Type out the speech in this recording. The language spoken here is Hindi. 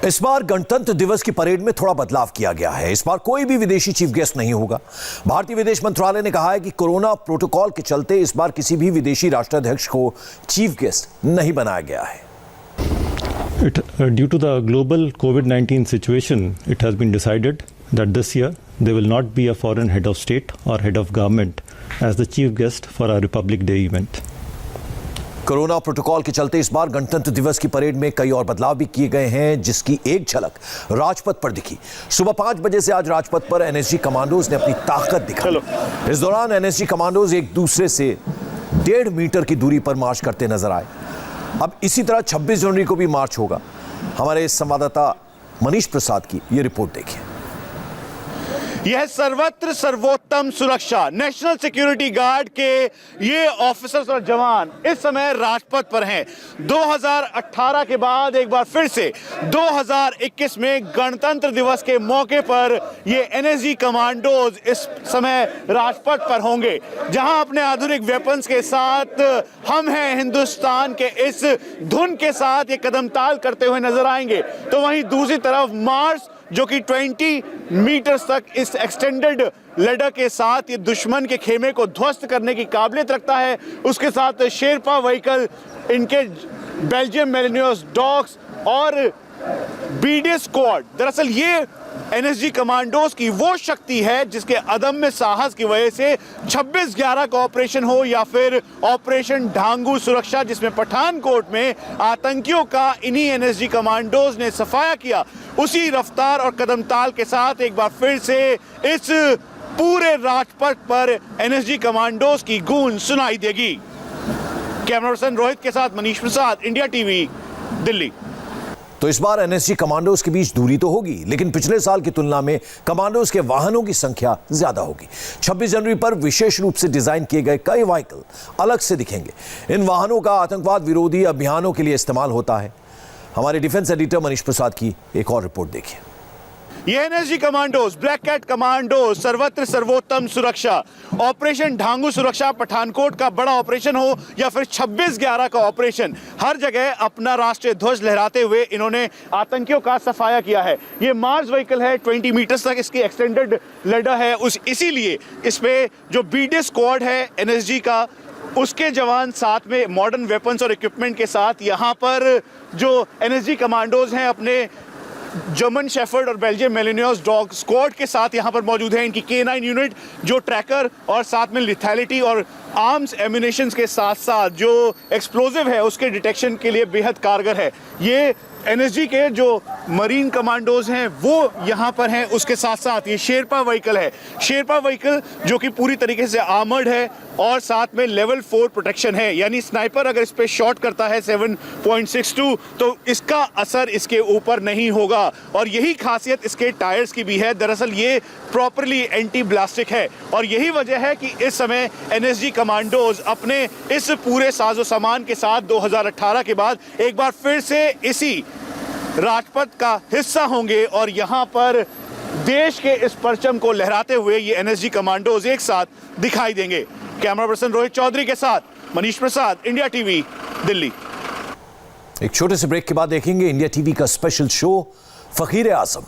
इस बार गणतंत्र दिवस की परेड में थोड़ा बदलाव किया गया है। इस बार कोई भी विदेशी चीफ गेस्ट नहीं होगा। भारतीय विदेश मंत्रालय ने कहा है कि कोरोना प्रोटोकॉल के चलते इस बार किसी भी विदेशी राष्ट्राध्यक्ष को चीफ गेस्ट नहीं बनाया गया है। Due to the global COVID-19 situation, it has been decided that this year there will not be a foreign head of state or head of government as the chief guest for our Republic Day event. Corona protocol के चलते इस बार गणतंत्र दिवस की परेड में कई और बदलाव भी किए गए हैं, जिसकी एक झलक राजपथ पर दिखी। सुबह 5 बजे से आज राजपथ पर एनएसजी कमांडोज ने अपनी ताकत दिखाई। इस दौरान एनएसजी कमांडोज एक दूसरे से 1.5 मीटर की दूरी पर मार्च करते नजर आए। अब इसी तरह 26 जनवरी को भी मार्च होगा। हमारे संवाददाता मनीष प्रसाद की यह रिपोर्ट देखिए। यह सर्वत्र सर्वोत्तम सुरक्षा नेशनल सिक्योरिटी गार्ड के ये ऑफिसर्स और जवान इस समय राजपथ पर हैं। 2018 के बाद एक बार फिर से 2021 में गणतंत्र दिवस के मौके पर ये एनएसजी कमांडोज इस समय राजपथ पर होंगे, जहां अपने आधुनिक वेपन्स के साथ हम हैं हिंदुस्तान के इस धुन के साथ ये कदम ताल करते हुए नजर आएंगे। तो वहीं दूसरी तरफ मार्च जो कि 20 मीटर्स तक इस एक्सटेंडेड लैडर के साथ ये दुश्मन के खेमे को ध्वस्त करने की काबिलियत रखता है। उसके साथ शेरपा व्हीकल, इनके बेल्जियम मेलिनोस डॉग्स और बीडी स्क्वाड, दरअसल ये एनएसजी कमांडोज की वो शक्ति है जिसके अदम्य साहस की वजह से 26/11 का ऑपरेशन हो या फिर ऑपरेशन ढांगू सुरक्षा, जिसमें पठानकोट में आतंकियों का इन्हीं एनएसजी कमांडोज ने सफाया किया, उसी रफ्तार और कदम ताल के साथ एक बार फिर से इस पूरे राजपथ पर एनएसजी कमांडोज की गूंज सुनाई देगी। कैमरा पर्सन रोहित के साथ मनीष प्रसाद, इंडिया टीवी, दिल्ली। तो इस बार एनएसजी कमांडोज के बीच दूरी तो होगी, लेकिन पिछले साल की तुलना में कमांडोज के वाहनों की संख्या ज्यादा होगी। 26 जनवरी पर विशेष रूप से डिजाइन किए गए कई व्हीकल अलग से दिखेंगे। इन वाहनों का आतंकवाद विरोधी अभियानों के लिए इस्तेमाल होता है। हमारे डिफेंस एडिटर मनीष प्रसाद की एक और रिपोर्ट देखिए। ये NSG commandos, black cat commandos, सर्वत्र सर्वोत्तम सुरक्षा, ऑपरेशन ढांगू सुरक्षा, पठानकोट का बड़ा ऑपरेशन हो या फिर 26/11 का ऑपरेशन, हर जगह अपना राष्ट्रीय ध्वज लहराते हुए इन्होंने आतंकियों का सफाया किया है। ये मार्च व्हीकल है, 20 मीटर्स तक इसकी एक्सटेंडेड लैडर है, इसीलिए इस पे जो बीडी स्क्वाड है एनएसजी का, उसके जवान साथ में मॉडर्न वेपन्स और इक्विपमेंट के साथ यहाँ पर जो एनएसजी कमांडोज हैं अपने जर्मन शेफर्ड और बेल्जियम मेलिनोस डॉग स्क्वाड के साथ यहाँ पर मौजूद है। इनकी K9 यूनिट जो ट्रैकर और साथ में लिथैलिटी और आर्म्स एम्यूनेशंस के साथ साथ जो एक्सप्लोजिव है उसके डिटेक्शन के लिए बेहद कारगर है। ये एनएसजी के जो मरीन कमांडोज हैं वो यहाँ पर हैं। उसके साथ साथ ये शेरपा व्हीकल है, शेरपा व्हीकल जो कि पूरी तरीके से आर्मर्ड है और साथ में लेवल 4 प्रोटेक्शन है, यानी स्नाइपर अगर इस पे शॉट करता है 7.62 तो इसका असर इसके ऊपर नहीं होगा। और यही खासियत इसके टायर्स की भी है। दरअसल ये प्रॉपरली एंटी ब्लास्टिक है और यही वजह है कि इस समय एनएसजी कमांडोज अपने इस पूरे साजो सामान के साथ 2018 के बाद एक बार फिर से इसी राजपथ का हिस्सा होंगे और यहाँ पर देश के इस परचम को लहराते हुए ये एनएसजी कमांडोज एक साथ दिखाई देंगे। कैमरा पर्सन रोहित चौधरी के साथ मनीष प्रसाद, इंडिया टीवी, दिल्ली। एक छोटे से ब्रेक के बाद देखेंगे इंडिया टीवी का स्पेशल शो फकीर आजम।